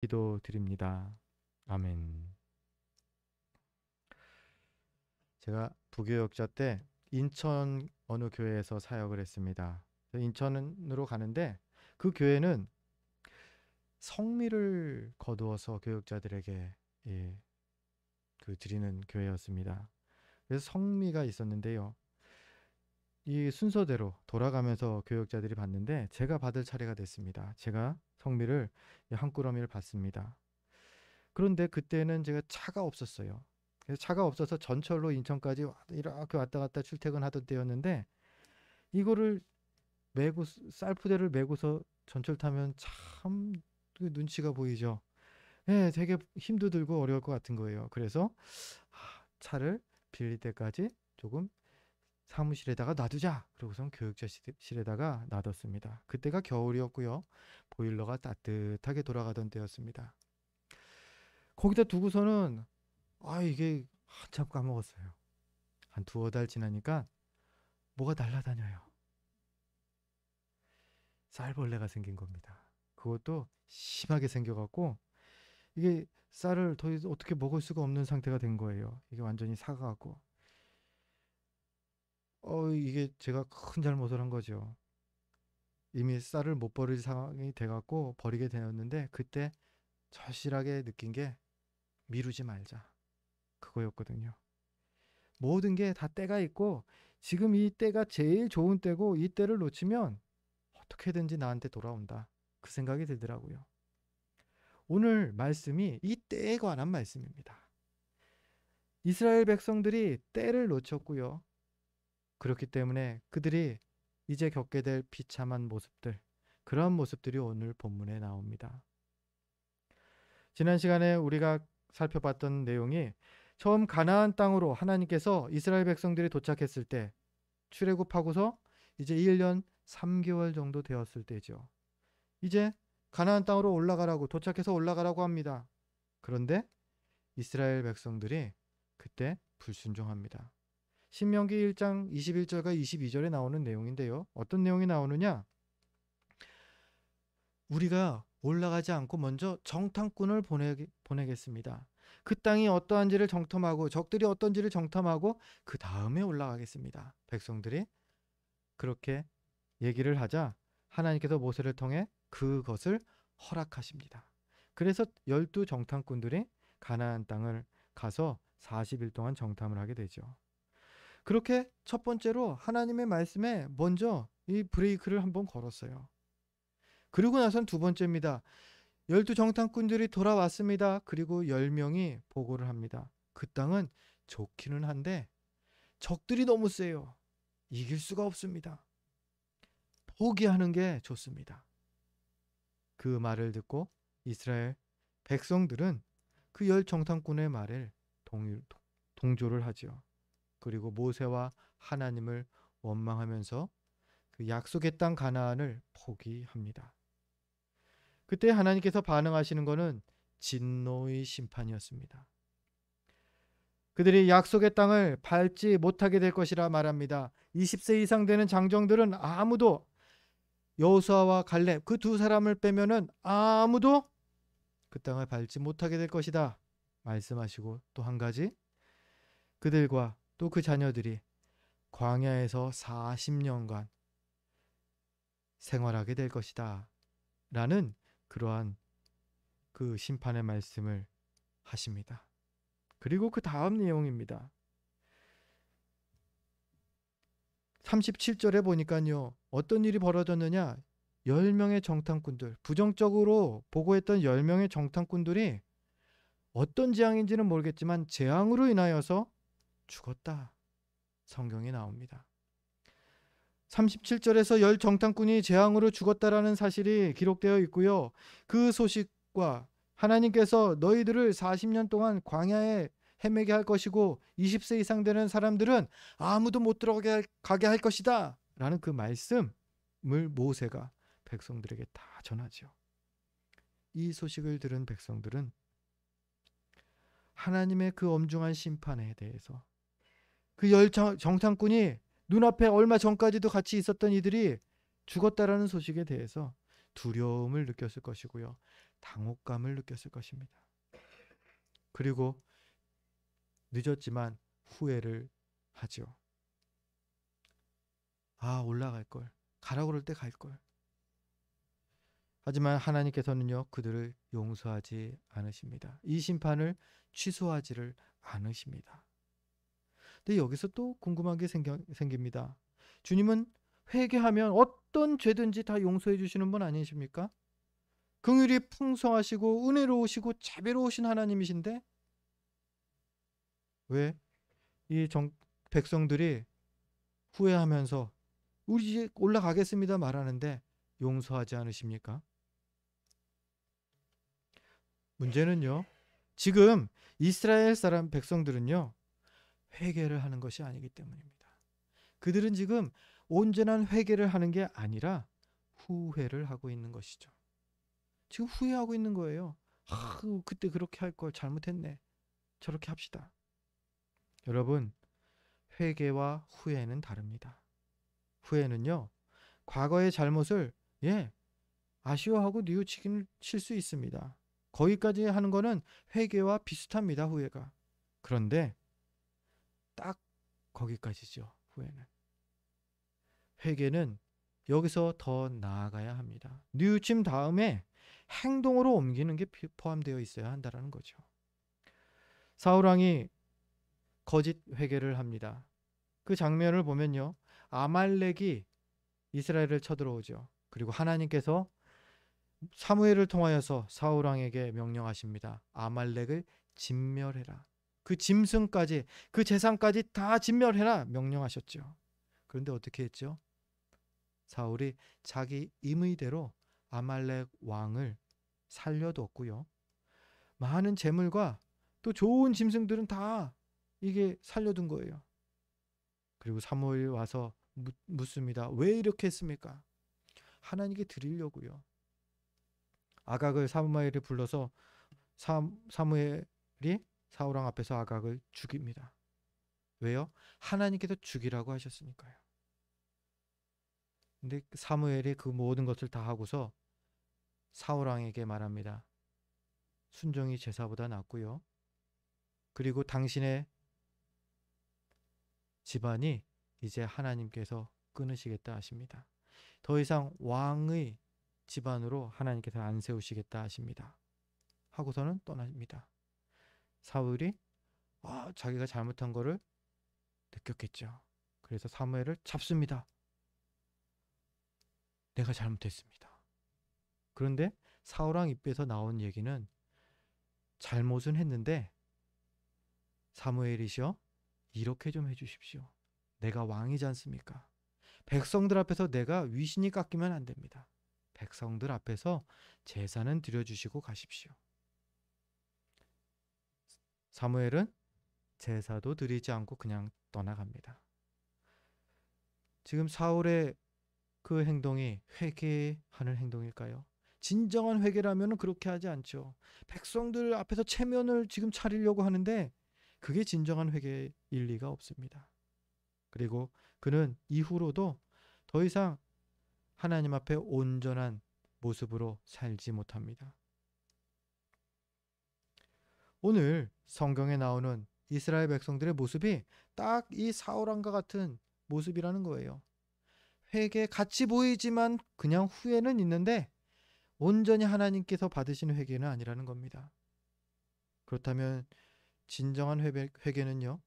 기도드립니다. 아멘. 제가 부교역자 때 인천 어느 교회에서 사역을 했습니다. 인천으로 가는데 그 교회는 성미를 거두어서 교역자들에게 예, 드리는 교회였습니다. 그래서 성미가 있었는데요. 이 순서대로 돌아가면서 교역자들이 받는데 제가 받을 차례가 됐습니다. 제가 성미를 한 꾸러미를 받습니다. 그런데 그때는 제가 차가 없었어요. 그래서 차가 없어서 전철로 인천까지 이렇게 왔다 갔다 출퇴근하던 때였는데 이거를 메고 쌀푸대를 메고서 전철 타면 참 눈치가 보이죠. 예, 되게 힘도 들고 어려울 것 같은 거예요. 그래서 차를 빌릴 때까지 조금 사무실에다가 놔두자. 그러고선 교육자실에다가 놔뒀습니다. 그때가 겨울이었고요. 보일러가 따뜻하게 돌아가던 때였습니다. 거기다 두고서는 이게 한참 까먹었어요. 한 두어 달 지나니까 뭐가 날아다녀요. 쌀벌레가 생긴 겁니다. 그것도 심하게 생겨갖고 이게 쌀을 더 이상 어떻게 먹을 수가 없는 상태가 된 거예요. 이게 완전히 사가갖고 이게 제가 큰 잘못을 한 거죠. 이미 쌀을 못 버릴 상황이 돼갖고 버리게 되었는데 그때 절실하게 느낀 게 미루지 말자 그거였거든요. 모든 게 다 때가 있고 지금 이 때가 제일 좋은 때고 이 때를 놓치면 어떻게든지 나한테 돌아온다. 그 생각이 들더라고요. 오늘 말씀이 이 때에 관한 말씀입니다. 이스라엘 백성들이 때를 놓쳤고요. 그렇기 때문에 그들이 이제 겪게 될 비참한 모습들, 그러한 모습들이 오늘 본문에 나옵니다. 지난 시간에 우리가 살펴봤던 내용이 처음 가나안 땅으로 하나님께서 이스라엘 백성들이 도착했을 때 출애굽하고서 이제 1년 3개월 정도 되었을 때죠. 이제 가나안 땅으로 도착해서 올라가라고 합니다. 그런데 이스라엘 백성들이 그때 불순종합니다. 신명기 1장 21절과 22절에 나오는 내용인데요. 어떤 내용이 나오느냐? 우리가 올라가지 않고 먼저 정탐꾼을 보내겠습니다. 그 땅이 어떠한지를 정탐하고 적들이 어떤지를 정탐하고 그 다음에 올라가겠습니다. 백성들이 그렇게 얘기를 하자 하나님께서 모세를 통해 그것을 허락하십니다. 그래서 12 정탐꾼들이 가나안 땅을 가서 40일 동안 정탐을 하게 되죠. 그렇게 첫 번째로 하나님의 말씀에 먼저 이 브레이크를 한번 걸었어요. 그리고 나선 두 번째입니다. 12 정탐꾼들이 돌아왔습니다. 그리고 10명이 보고를 합니다. 그 땅은 좋기는 한데 적들이 너무 세요. 이길 수가 없습니다. 포기하는 게 좋습니다. 그 말을 듣고 이스라엘 백성들은 그 10 정탐꾼의 말을 동조를 하죠. 그리고 모세와 하나님을 원망하면서 그 약속의 땅 가나안을 포기합니다. 그때 하나님께서 반응하시는 것은 진노의 심판이었습니다. 그들이 약속의 땅을 밟지 못하게 될 것이라 말합니다. 20세 이상 되는 장정들은 아무도 여호수아와 갈렙 그 두 사람을 빼면은 아무도 그 땅을 밟지 못하게 될 것이다 말씀하시고 또 한 가지 그들과 또 그 자녀들이 광야에서 40년간 생활하게 될 것이다 라는 그러한 그 심판의 말씀을 하십니다. 그리고 그 다음 내용입니다. 37절에 보니까요. 어떤 일이 벌어졌느냐? 10명의 정탐꾼들, 부정적으로 보고했던 10명의 정탐꾼들이 어떤 재앙인지는 모르겠지만 재앙으로 인하여서 죽었다. 성경에 나옵니다. 37절에서 10 정탐꾼이 재앙으로 죽었다라는 사실이 기록되어 있고요. 그 소식과 하나님께서 너희들을 40년 동안 광야에 헤매게 할 것이고 20세 이상 되는 사람들은 아무도 못 들어가게 할 것이다 라는 그 말씀을 모세가 백성들에게 다 전하죠. 이 소식을 들은 백성들은 하나님의 그 엄중한 심판에 대해서 그 10 정탐꾼이 눈앞에 얼마 전까지도 같이 있었던 이들이 죽었다라는 소식에 대해서 두려움을 느꼈을 것이고요. 당혹감을 느꼈을 것입니다. 그리고 늦었지만 후회를 하죠. 아, 올라갈 걸. 가라고 그럴 때 갈 걸. 하지만 하나님께서는요, 그들을 용서하지 않으십니다. 이 심판을 취소하지를 않으십니다. 근데 여기서 또 궁금한 게 생깁니다. 주님은 회개하면 어떤 죄든지 다 용서해 주시는 분 아니십니까? 긍휼이 풍성하시고 은혜로우시고 자비로우신 하나님이신데 왜 이 백성들이 후회하면서 우리 이제 올라가겠습니다 말하는데 용서하지 않으십니까? 문제는요, 지금 이스라엘 사람 백성들은요, 회개를 하는 것이 아니기 때문입니다. 그들은 지금 온전한 회개를 하는 게 아니라 후회를 하고 있는 것이죠. 지금 후회하고 있는 거예요. 아, 그때 그렇게 할 걸 잘못했네. 저렇게 합시다. 여러분, 회개와 후회는 다릅니다. 후회는요, 과거의 잘못을 아쉬워하고 뉘우치기는 칠 수 있습니다. 거기까지 하는 거는 회개와 비슷합니다. 후회가. 그런데 딱 거기까지죠. 후회는. 회개는 여기서 더 나아가야 합니다. 뉘우침 다음에 행동으로 옮기는 게 포함되어 있어야 한다는 거죠. 사울왕이 거짓 회개를 합니다. 그 장면을 보면요, 아말렉이 이스라엘을 쳐들어오죠. 그리고 하나님께서 사무엘을 통하여서 사울왕에게 명령하십니다. 아말렉을 진멸해라. 그 짐승까지, 그 재산까지 다 진멸해라 명령하셨죠. 그런데 어떻게 했죠? 사울이 자기 임의대로 아말렉 왕을 살려뒀고요. 많은 재물과 또 좋은 짐승들은 다 이게 살려둔 거예요. 그리고 사무엘이 와서 묻습니다. 왜 이렇게 했습니까? 하나님께 드리려고요. 아각을 사무엘이 불러서 사무엘이 사울왕 앞에서 아각을 죽입니다. 왜요? 하나님께서 죽이라고 하셨으니까요. 근데 사무엘이 그 모든 것을 다 하고서 사울왕에게 말합니다. 순종이 제사보다 낫고요. 그리고 당신의 집안이 이제 하나님께서 끊으시겠다 하십니다. 더 이상 왕의 집안으로 하나님께서 안 세우시겠다 하십니다. 하고서는 떠납니다. 사울이 자기가 잘못한 거를 느꼈겠죠. 그래서 사무엘을 잡습니다. 내가 잘못했습니다. 그런데 사울왕 입에서 나온 얘기는 잘못은 했는데 사무엘이시여 이렇게 좀 해주십시오. 내가 왕이지 않습니까? 백성들 앞에서 내가 위신이 깎이면 안 됩니다. 백성들 앞에서 제사는 드려주시고 가십시오. 사무엘은 제사도 드리지 않고 그냥 떠나갑니다. 지금 사울의 그 행동이 회개하는 행동일까요? 진정한 회개라면 그렇게 하지 않죠. 백성들 앞에서 체면을 지금 차리려고 하는데 그게 진정한 회개일 리가 없습니다. 그리고 그는 이후로도 더 이상 하나님 앞에 온전한 모습으로 살지 못합니다. 오늘 성경에 나오는 이스라엘 백성들의 모습이 딱 이 사울왕과 같은 모습이라는 거예요. 회개 같이 보이지만 그냥 후회는 있는데 온전히 하나님께서 받으시는 회개는 아니라는 겁니다. 그렇다면 진정한 회개는요,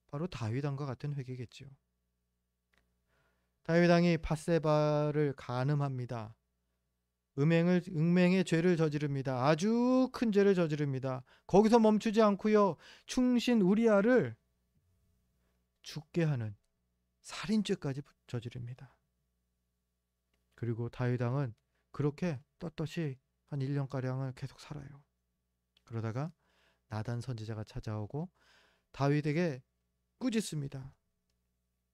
바로 다윗 왕과 같은 회개겠죠. 다윗 왕이 밧세바를 간음합니다. 음행의 죄를 저지릅니다. 아주 큰 죄를 저지릅니다. 거기서 멈추지 않고요, 충신 우리아를 죽게 하는 살인죄까지 저지릅니다. 그리고 다윗 왕은 그렇게 떳떳이 한 1년가량을 계속 살아요. 그러다가 나단 선지자가 찾아오고 다윗에게 꾸짖습니다.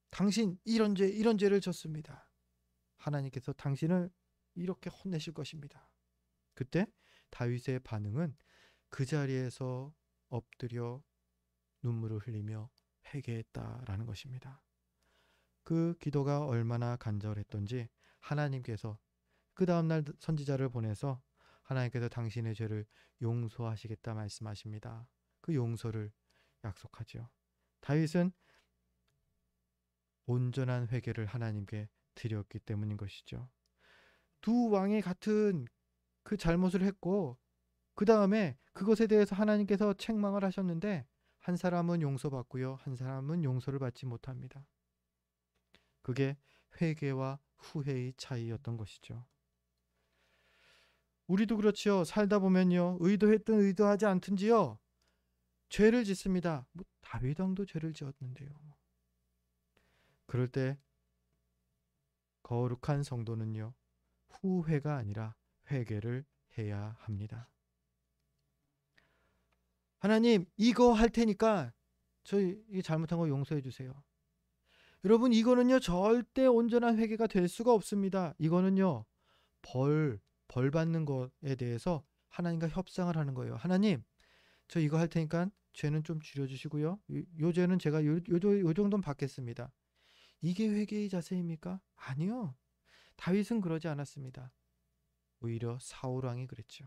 당신 이런 죄를 졌습니다. 하나님께서 당신을 이렇게 혼내실 것입니다. 그때 다윗의 반응은 그 자리에서 엎드려 눈물을 흘리며 회개했다라는 것입니다. 그 기도가 얼마나 간절했던지 하나님께서 그 다음날 선지자를 보내서 하나님께서 당신의 죄를 용서하시겠다 말씀하십니다. 그 용서를 약속하죠. 다윗은 온전한 회개를 하나님께 드렸기 때문인 것이죠. 두 왕이 같은 그 잘못을 했고 그 다음에 그것에 대해서 하나님께서 책망을 하셨는데 한 사람은 용서받고요. 한 사람은 용서를 받지 못합니다. 그게 회개와 후회의 차이였던 것이죠. 우리도 그렇지요. 살다 보면요. 의도했든 의도하지 않든지요. 죄를 짓습니다. 뭐 다윗 왕도 죄를 지었는데요. 그럴 때 거룩한 성도는요. 후회가 아니라 회개를 해야 합니다. 하나님, 이거 할 테니까 저희 이 잘못한 거 용서해 주세요. 여러분, 이거는요 절대 온전한 회개가 될 수가 없습니다. 이거는요 벌 받는 것에 대해서 하나님과 협상을 하는 거예요. 하나님, 저 이거 할 테니까 죄는 좀 줄여주시고요. 요 죄는 제가 요 정도는 받겠습니다. 이게 회개의 자세입니까? 아니요. 다윗은 그러지 않았습니다. 오히려 사울 왕이 그랬죠.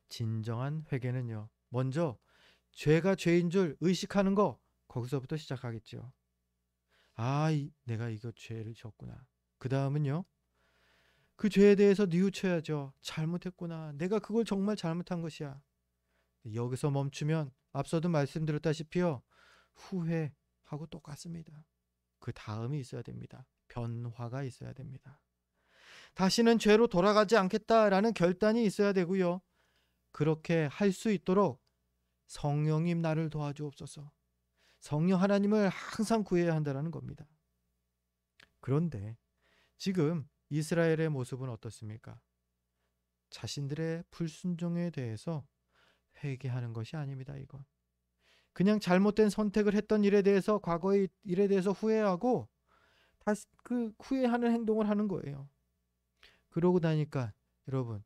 진정한 회개는요. 먼저 죄가 죄인 줄 의식하는 거, 거기서부터 시작하겠죠. 내가 이거 죄를 지었구나. 그 다음은요. 그 죄에 대해서 뉘우쳐야죠. 잘못했구나. 내가 그걸 정말 잘못한 것이야. 여기서 멈추면 앞서도 말씀드렸다시피요. 후회하고 똑같습니다. 그 다음이 있어야 됩니다. 변화가 있어야 됩니다. 다시는 죄로 돌아가지 않겠다라는 결단이 있어야 되고요. 그렇게 할 수 있도록 성령님 나를 도와주옵소서. 성령 하나님을 항상 구해야 한다는 겁니다. 그런데 지금 이스라엘의 모습은 어떻습니까? 자신들의 불순종에 대해서 회개하는 것이 아닙니다. 이건 그냥 잘못된 선택을 했던 일에 대해서, 과거의 일에 대해서 후회하고 다시 그 후회하는 행동을 하는 거예요. 그러고 나니까 여러분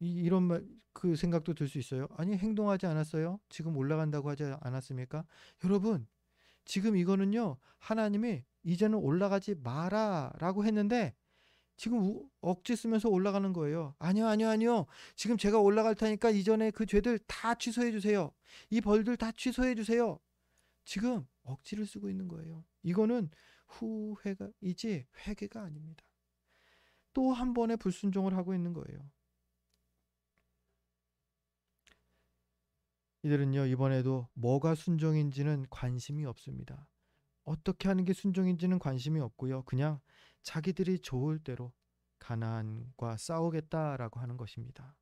이런 말, 그 생각도 들 수 있어요. 아니, 행동하지 않았어요? 지금 올라간다고 하지 않았습니까? 여러분, 지금 이거는요 하나님이 이제는 올라가지 마라 라고 했는데 지금 억지 쓰면서 올라가는 거예요. 아니요, 아니요, 아니요. 지금 제가 올라갈 테니까 이전에 그 죄들 다 취소해 주세요. 이 벌들 다 취소해 주세요. 지금 억지를 쓰고 있는 거예요. 이거는 후회가이지 회개가 아닙니다. 또 한 번의 불순종을 하고 있는 거예요. 이들은요 이번에도 뭐가 순종인지는 관심이 없습니다. 어떻게 하는 게 순종인지는 관심이 없고요. 그냥 자기들이 좋을 대로 가나안과 싸우겠다라고 하는 것입니다.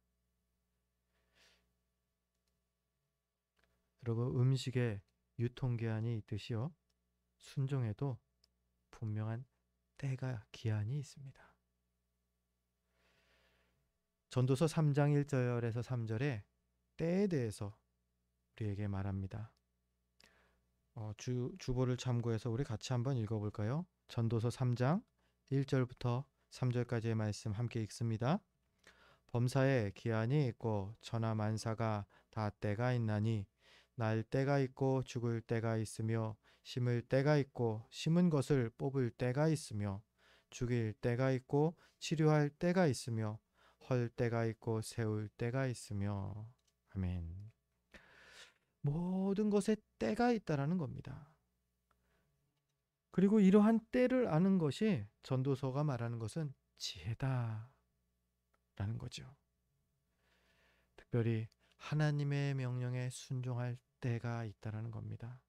그리고 음식에 유통기한이 있듯이요. 순종에도 분명한 때가 기한이 있습니다. 전도서 3장 1절에서 3절에 때에 대해서 우리에게 말합니다. 주보를 참고해서 우리 같이 한번 읽어볼까요? 전도서 3장 1절부터 3절까지의 말씀 함께 읽습니다. 범사에 기한이 있고 천하 만사가 다 때가 있나니 날 때가 있고 죽을 때가 있으며 심을 때가 있고 심은 것을 뽑을 때가 있으며 죽일 때가 있고 치료할 때가 있으며 헐 때가 있고 세울 때가 있으며. 아멘. 모든 것에 때가 있다라는 겁니다. 그리고 이러한 때를 아는 것이 전도서가 말하는 것은 지혜다라는 거죠. 특별히 하나님의 명령에 순종할 때가 있다라는 겁니다.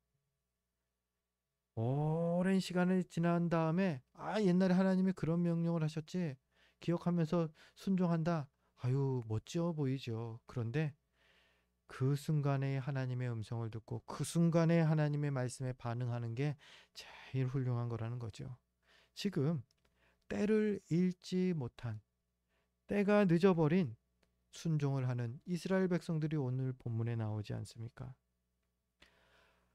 오랜 시간이 지난 다음에 옛날에 하나님이 그런 명령을 하셨지 기억하면서 순종한다. 멋져 보이죠. 그런데 그 순간에 하나님의 음성을 듣고 그 순간에 하나님의 말씀에 반응하는 게 제일 훌륭한 거라는 거죠. 지금 때를 잃지 못한, 때가 늦어버린 순종을 하는 이스라엘 백성들이 오늘 본문에 나오지 않습니까?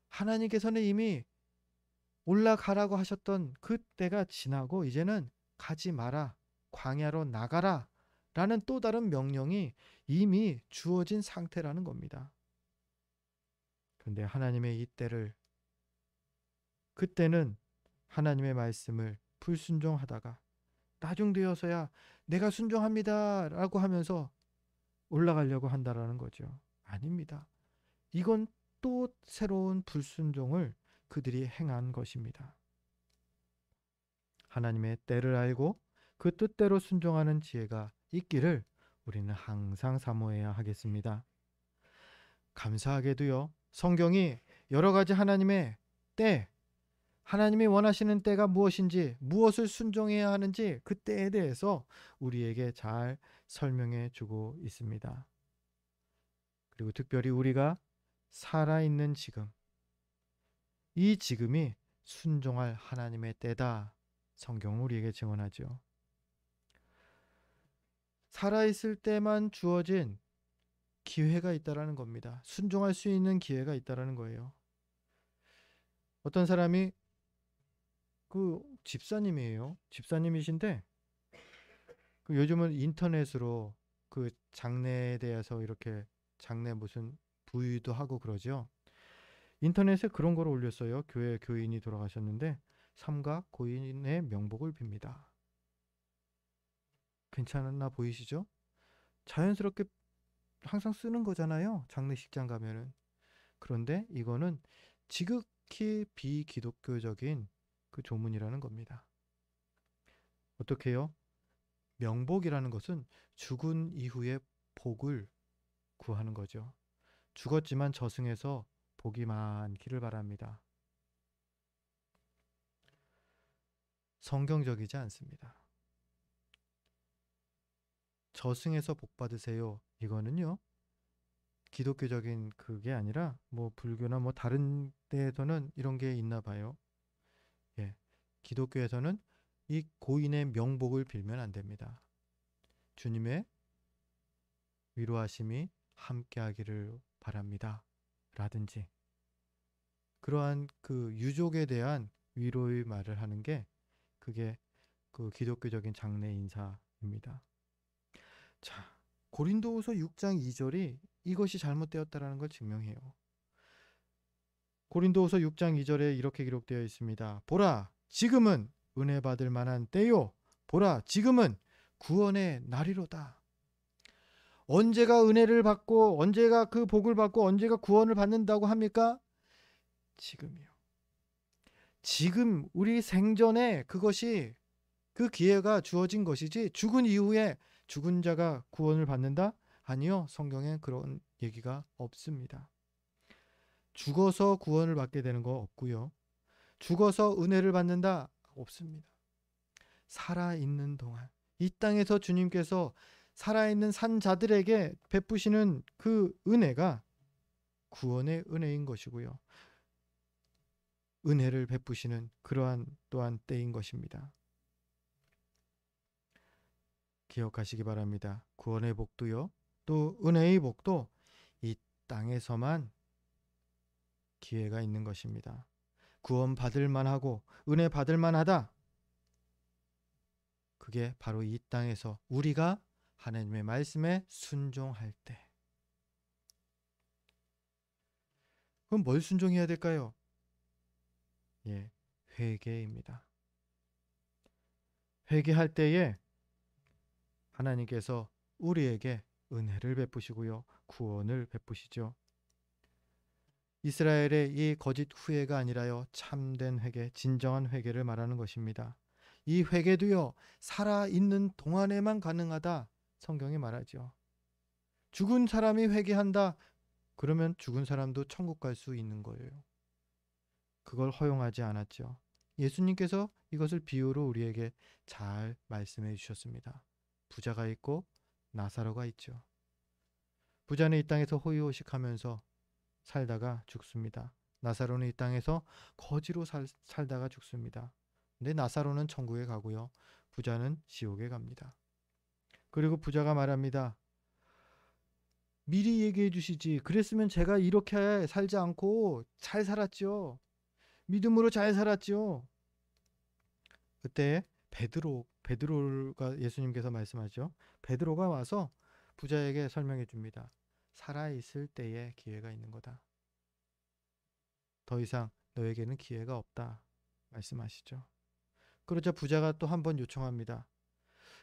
하나님께서는 이미 올라가라고 하셨던 그 때가 지나고 이제는 가지 마라, 광야로 나가라 라는 또 다른 명령이 이미 주어진 상태라는 겁니다. 그런데 하나님의 이 때를, 그때는 하나님의 말씀을 불순종하다가 나중 되어서야 내가 순종합니다라고 하면서 올라가려고 한다라는 거죠. 아닙니다. 이건 또 새로운 불순종을 그들이 행한 것입니다. 하나님의 때를 알고 그 뜻대로 순종하는 지혜가 있기를 우리는 항상 사모해야 하겠습니다. 감사하게도요, 성경이 여러 가지 하나님의 때, 하나님이 원하시는 때가 무엇인지, 무엇을 순종해야 하는지 그 때에 대해서 우리에게 잘 설명해 주고 있습니다. 그리고 특별히 우리가 살아있는 지금, 이 지금이 순종할 하나님의 때다. 성경은 우리에게 증언하죠. 살아있을 때만 주어진 기회가 있다라는 겁니다. 순종할 수 있는 기회가 있다라는 거예요. 어떤 사람이 그 집사님이에요. 집사님이신데 그 요즘은 인터넷으로 그 장례에 대해서 이렇게 장례 무슨 부유도 하고 그러죠. 인터넷에 그런 걸 올렸어요. 교회 교인이 돌아가셨는데 삼가 고인의 명복을 빕니다. 괜찮았나 보이시죠? 자연스럽게 항상 쓰는 거잖아요. 장례식장 가면은. 그런데 이거는 지극히 비기독교적인 그 조문이라는 겁니다. 어떻게 해요? 명복이라는 것은 죽은 이후에 복을 구하는 거죠. 죽었지만 저승에서 복이 많기를 바랍니다. 성경적이지 않습니다. 저승에서 복 받으세요. 이거는요. 기독교적인 그게 아니라 뭐 불교나 뭐 다른 데에서는 이런 게 있나 봐요. 예. 기독교에서는 이 고인의 명복을 빌면 안 됩니다. 주님의 위로하심이 함께하기를 바랍니다. 라든지 그러한 그 유족에 대한 위로의 말을 하는 게 그게 그 기독교적인 장례 인사입니다. 자, 고린도후서 6장 2절이 이것이 잘못되었다라는 걸 증명해요. 고린도후서 6장 2절에 이렇게 기록되어 있습니다. 보라, 지금은 은혜 받을 만한 때요. 보라, 지금은 구원의 날이로다. 언제가 은혜를 받고 언제가 그 복을 받고 언제가 구원을 받는다고 합니까? 지금이요. 지금 우리 생전에 그것이 그 기회가 주어진 것이지 죽은 이후에 죽은 자가 구원을 받는다? 아니요. 성경에 그런 얘기가 없습니다. 죽어서 구원을 받게 되는 거 없고요. 죽어서 은혜를 받는다? 없습니다. 살아있는 동안 이 땅에서 주님께서 살아있는 산자들에게 베푸시는 그 은혜가 구원의 은혜인 것이고요. 은혜를 베푸시는 그러한 또한 때인 것입니다. 기억하시기 바랍니다. 구원의 복도요. 또 은혜의 복도 이 땅에서만 기회가 있는 것입니다. 구원 받을 만하고 은혜 받을 만하다. 그게 바로 이 땅에서 우리가 하나님의 말씀에 순종할 때. 그럼 뭘 순종해야 될까요? 예, 회개입니다. 회개할 때에 하나님께서 우리에게 은혜를 베푸시고요. 구원을 베푸시죠. 이스라엘의 이 거짓 후회가 아니라요. 참된 회개, 진정한 회개를 말하는 것입니다. 이 회개도요. 살아있는 동안에만 가능하다. 성경이 말하죠. 죽은 사람이 회개한다. 그러면 죽은 사람도 천국 갈 수 있는 거예요. 그걸 허용하지 않았죠. 예수님께서 이것을 비유로 우리에게 잘 말씀해 주셨습니다. 부자가 있고 나사로가 있죠. 부자는 이 땅에서 호의호식하면서 살다가 죽습니다. 나사로는 이 땅에서 거지로 살다가 죽습니다. 근데 나사로는 천국에 가고요. 부자는 지옥에 갑니다. 그리고 부자가 말합니다. 미리 얘기해 주시지. 그랬으면 제가 이렇게 살지 않고 잘 살았죠. 믿음으로 잘 살았죠. 그때 베드로가 예수님께서 말씀하죠. 베드로가 와서 부자에게 설명해 줍니다. 살아있을 때에 기회가 있는 거다. 더 이상 너에게는 기회가 없다. 말씀하시죠. 그러자 부자가 또 한 번 요청합니다.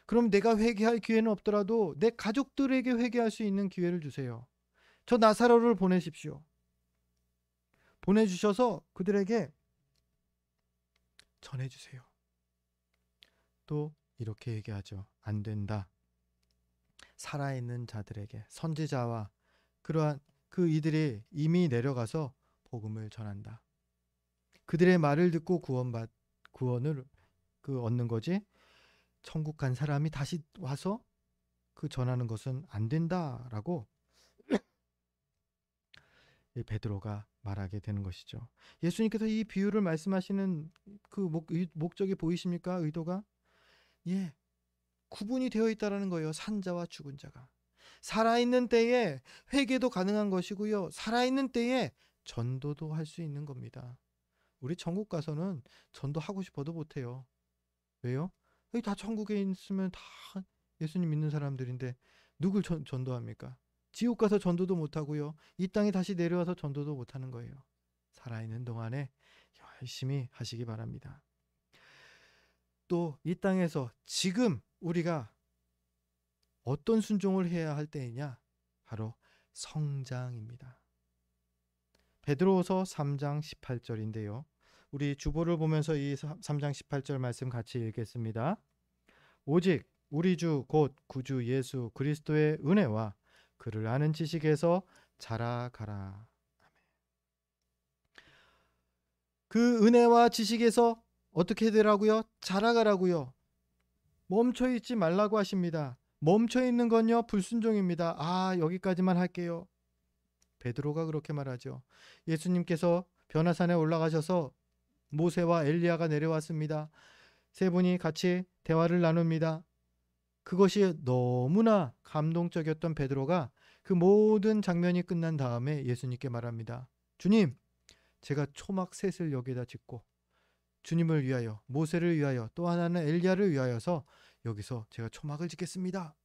그럼 내가 회개할 기회는 없더라도 내 가족들에게 회개할 수 있는 기회를 주세요. 저 나사로를 보내십시오. 보내주셔서 그들에게 전해주세요. 또 이렇게 얘기하죠. 안 된다. 살아있는 자들에게, 선지자와 그러한 그 이들이 이미 내려가서 복음을 전한다. 그들의 말을 듣고 구원을 얻는 거지. 천국 간 사람이 다시 와서 그 전하는 것은 안 된다라고 이 베드로가 말하게 되는 것이죠. 예수님께서 이 비유를 말씀하시는 그 목적이 보이십니까? 의도가 구분이 되어 있다라는 거예요. 산자와 죽은 자가. 살아있는 때에 회개도 가능한 것이고요. 살아있는 때에 전도도 할 수 있는 겁니다. 우리 천국 가서는 전도하고 싶어도 못해요. 왜요? 여기 다 천국에 있으면 다 예수님 믿는 사람들인데 누굴 전도합니까? 지옥 가서 전도도 못하고요. 이 땅에 다시 내려와서 전도도 못하는 거예요. 살아있는 동안에 열심히 하시기 바랍니다. 또 이 땅에서 지금 우리가 어떤 순종을 해야 할 때이냐? 바로 성장입니다. 베드로후서 3장 18절인데요. 우리 주보를 보면서 이 3장 18절 말씀 같이 읽겠습니다. 오직 우리 주 곧 구주 예수 그리스도의 은혜와 그를 아는 지식에서 자라가라. 그 은혜와 지식에서 어떻게 되라고요? 자라가라고요. 멈춰 있지 말라고 하십니다. 멈춰 있는 건요 불순종입니다. 여기까지만 할게요. 베드로가 그렇게 말하죠. 예수님께서 변화산에 올라가셔서 모세와 엘리야가 내려왔습니다. 세 분이 같이 대화를 나눕니다. 그것이 너무나 감동적이었던 베드로가 그 모든 장면이 끝난 다음에 예수님께 말합니다. 주님, 제가 초막 셋을 여기다 짓고 주님을 위하여, 모세를 위하여, 또 하나는 엘리야를 위하여서 여기서 제가 초막을 짓겠습니다.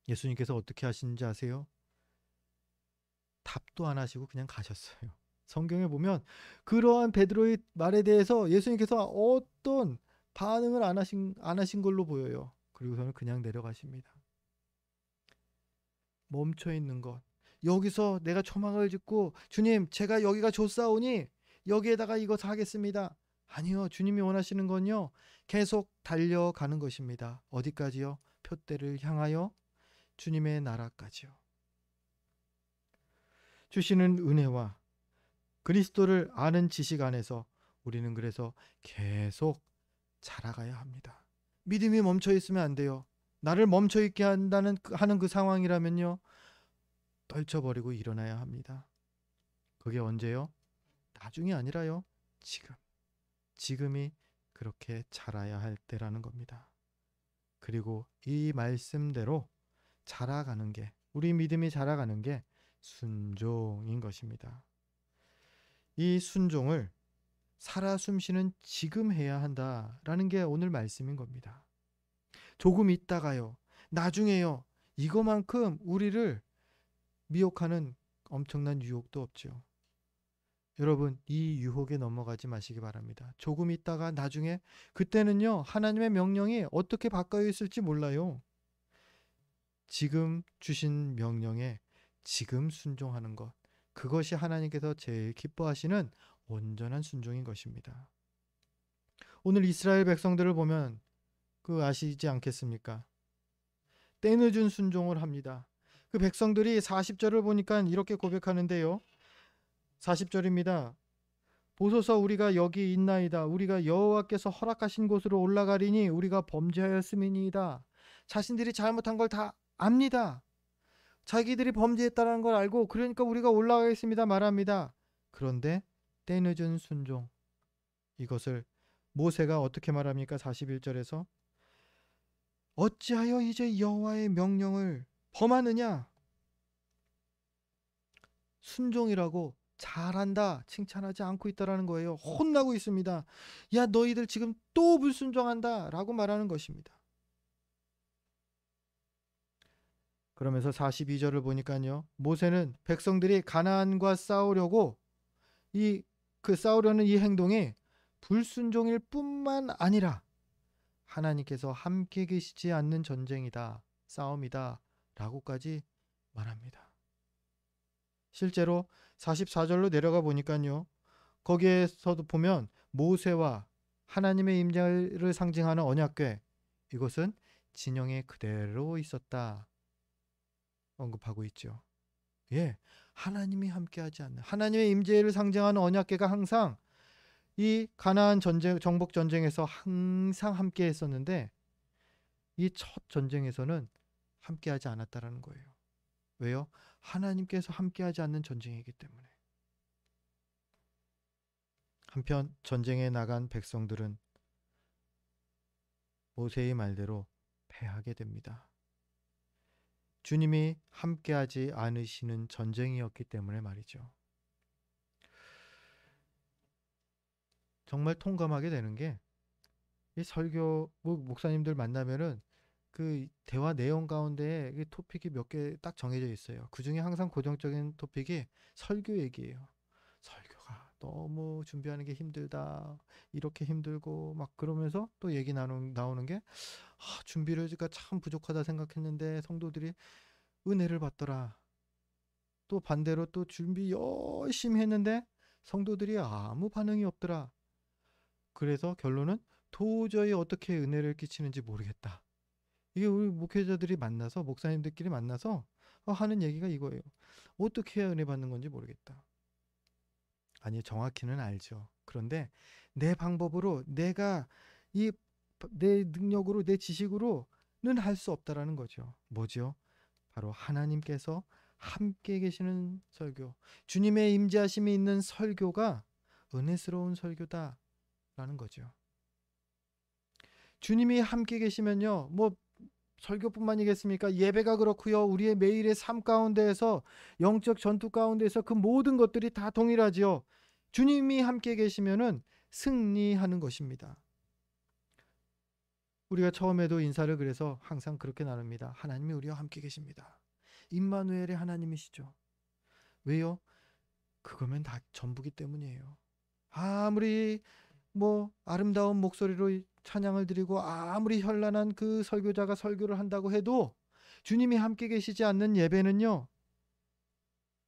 예수님께서 어떻게 하시는지 아세요? 답도 안 하시고 그냥 가셨어요. 성경에 보면 그러한 베드로의 말에 대해서 예수님께서 어떤 반응을 안 하신 걸로 보여요. 그리고서는 그냥 내려가십니다. 멈춰 있는 것. 여기서 내가 초막을 짓고 주님 제가 여기가 좋사오니 여기에다가 이것 하겠습니다. 아니요. 주님이 원하시는 건요. 계속 달려가는 것입니다. 어디까지요? 표대를 향하여 주님의 나라까지요. 주시는 은혜와 그리스도를 아는 지식 안에서 우리는 그래서 계속 자라가야 합니다. 믿음이 멈춰 있으면 안 돼요. 나를 멈춰 있게 하는 그 상황이라면요. 떨쳐버리고 일어나야 합니다. 그게 언제요? 나중이 아니라요. 지금이 그렇게 자라야 할 때라는 겁니다. 그리고 이 말씀대로 자라가는 게, 우리 믿음이 자라가는 게 순종인 것입니다. 이 순종을 살아 숨쉬는 지금 해야 한다라는 게 오늘 말씀인 겁니다. 조금 있다가요, 나중에요, 이거만큼 우리를 미혹하는 엄청난 유혹도 없죠. 여러분, 이 유혹에 넘어가지 마시기 바랍니다. 조금 있다가 나중에, 그때는요 하나님의 명령이 어떻게 바뀌어 있을지 몰라요. 지금 주신 명령에 지금 순종하는 것, 그것이 하나님께서 제일 기뻐하시는 온전한 순종인 것입니다. 오늘 이스라엘 백성들을 보면 아시지 않겠습니까? 때늦은 순종을 합니다. 그 백성들이 40절을 보니까 이렇게 고백하는데요. 40절입니다. 보소서 우리가 여기 있나이다. 우리가 여호와께서 허락하신 곳으로 올라가리니 우리가 범죄하였음이니이다. 자신들이 잘못한 걸 다 압니다. 자기들이 범죄했다는 걸 알고 그러니까 우리가 올라가겠습니다 말합니다. 그런데 때늦은 순종, 이것을 모세가 어떻게 말합니까? 41절에서 어찌하여 이제 여호와의 명령을 범하느냐? 순종이라고 잘한다 칭찬하지 않고 있다라는 거예요. 혼나고 있습니다. 야, 너희들 지금 또 불순종한다 라고 말하는 것입니다. 그러면서 42절을 보니까요, 모세는 백성들이 가나안과 싸우려고 싸우려는 이 행동이 불순종일 뿐만 아니라 하나님께서 함께 계시지 않는 전쟁이다, 싸움이다 라고까지 말합니다. 실제로 44절로 내려가 보니까요, 거기에서도 보면 모세와 하나님의 임재를 상징하는 언약궤, 이것은 진영에 그대로 있었다 언급하고 있죠. 예, 하나님이 함께하지 않는, 하나님의 임재를 상징하는 언약궤가 항상 이 가나안 전쟁, 정복 전쟁에서 항상 함께 했었는데 이 첫 전쟁에서는 함께하지 않았다라는 거예요. 왜요? 하나님께서 함께하지 않는 전쟁이기 때문에. 한편 전쟁에 나간 백성들은 모세의 말대로 패하게 됩니다. 주님이 함께하지 않으시는 전쟁이었기 때문에 말이죠. 정말 통감하게 되는 게, 이 설교 목사님들 만나면은 그 대화 내용 가운데 토픽이 몇 개 딱 정해져 있어요. 그 중에 항상 고정적인 토픽이 설교 얘기예요. 설교가 너무 준비하는 게 힘들다, 이렇게 힘들고 막 그러면서 또 얘기 나오는 게, 준비를 제가 참 부족하다 생각했는데 성도들이 은혜를 받더라. 또 반대로 또 준비 열심히 했는데 성도들이 아무 반응이 없더라. 그래서 결론은 도저히 어떻게 은혜를 끼치는지 모르겠다. 이게 우리 목회자들이 만나서, 목사님들끼리 만나서 하는 얘기가 이거예요. 어떻게 해야 은혜 받는 건지 모르겠다. 아니, 정확히는 알죠. 그런데 내 방법으로, 내가 내 능력으로, 내 지식으로는 할 수 없다라는 거죠. 뭐죠? 바로 하나님께서 함께 계시는 설교, 주님의 임재하심이 있는 설교가 은혜스러운 설교다라는 거죠. 주님이 함께 계시면요, 뭐 설교뿐만이겠습니까? 예배가 그렇고요. 우리의 매일의 삶 가운데에서, 영적 전투 가운데에서 그 모든 것들이 다 동일하지요. 주님이 함께 계시면은 승리하는 것입니다. 우리가 처음에도 인사를 그래서 항상 그렇게 나눕니다. 하나님이 우리와 함께 계십니다. 임마누엘의 하나님이시죠. 왜요? 그거면 다 전부기 때문이에요. 아무리 뭐 아름다운 목소리로 찬양을 드리고 아무리 현란한 그 설교자가 설교를 한다고 해도 주님이 함께 계시지 않는 예배는요,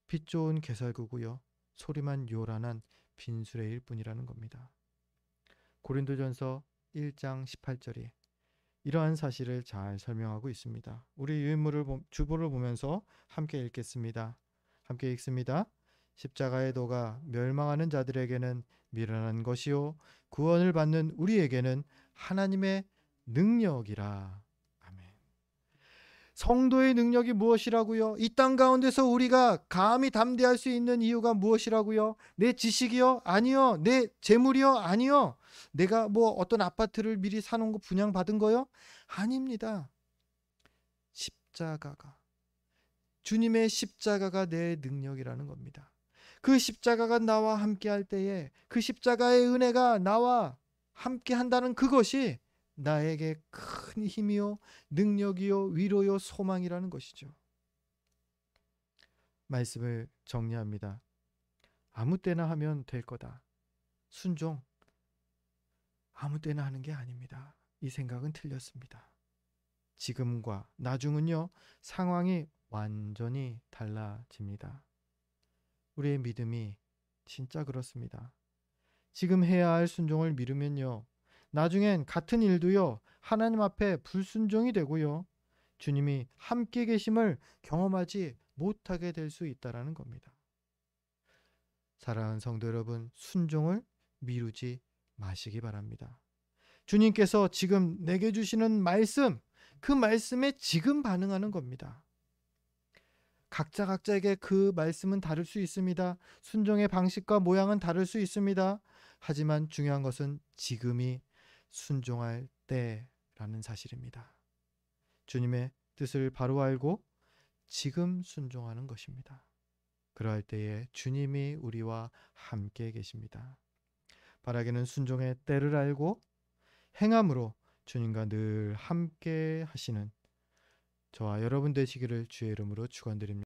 빛 좋은 개설구고요, 소리만 요란한 빈수레일 뿐이라는 겁니다. 고린도전서 1장 18절이 이러한 사실을 잘 설명하고 있습니다. 우리 유인물을 주보를 보면서 함께 읽겠습니다. 함께 읽습니다. 십자가의 도가 멸망하는 자들에게는 미련한 것이요 구원을 받는 우리에게는 하나님의 능력이라. 아멘. 성도의 능력이 무엇이라고요? 이 땅 가운데서 우리가 감히 담대할 수 있는 이유가 무엇이라고요? 내 지식이요? 아니요. 내 재물이요? 아니요. 내가 뭐 어떤 아파트를 미리 사놓은 거 분양받은 거요? 아닙니다. 십자가가, 주님의 십자가가 내 능력이라는 겁니다. 그 십자가가 나와 함께 할 때에, 그 십자가의 은혜가 나와 함께 한다는 그것이 나에게 큰 힘이요, 능력이요, 위로요, 소망이라는 것이죠. 말씀을 정리합니다. 아무 때나 하면 될 거다. 순종, 아무 때나 하는 게 아닙니다. 이 생각은 틀렸습니다. 지금과 나중은요, 상황이 완전히 달라집니다. 우리의 믿음이 진짜 그렇습니다. 지금 해야 할 순종을 미루면요, 나중엔 같은 일도요, 하나님 앞에 불순종이 되고요, 주님이 함께 계심을 경험하지 못하게 될 수 있다라는 겁니다. 사랑하는 성도 여러분, 순종을 미루지 마시기 바랍니다. 주님께서 지금 내게 주시는 말씀, 그 말씀에 지금 반응하는 겁니다. 각자에게 그 말씀은 다를 수 있습니다. 순종의 방식과 모양은 다를 수 있습니다. 하지만 중요한 것은 지금이 순종할 때라는 사실입니다. 주님의 뜻을 바로 알고 지금 순종하는 것입니다. 그러할 때에 주님이 우리와 함께 계십니다. 바라기는 순종의 때를 알고 행함으로 주님과 늘 함께 하시는 저와 여러분 되시기를 주의 이름으로 축원드립니다.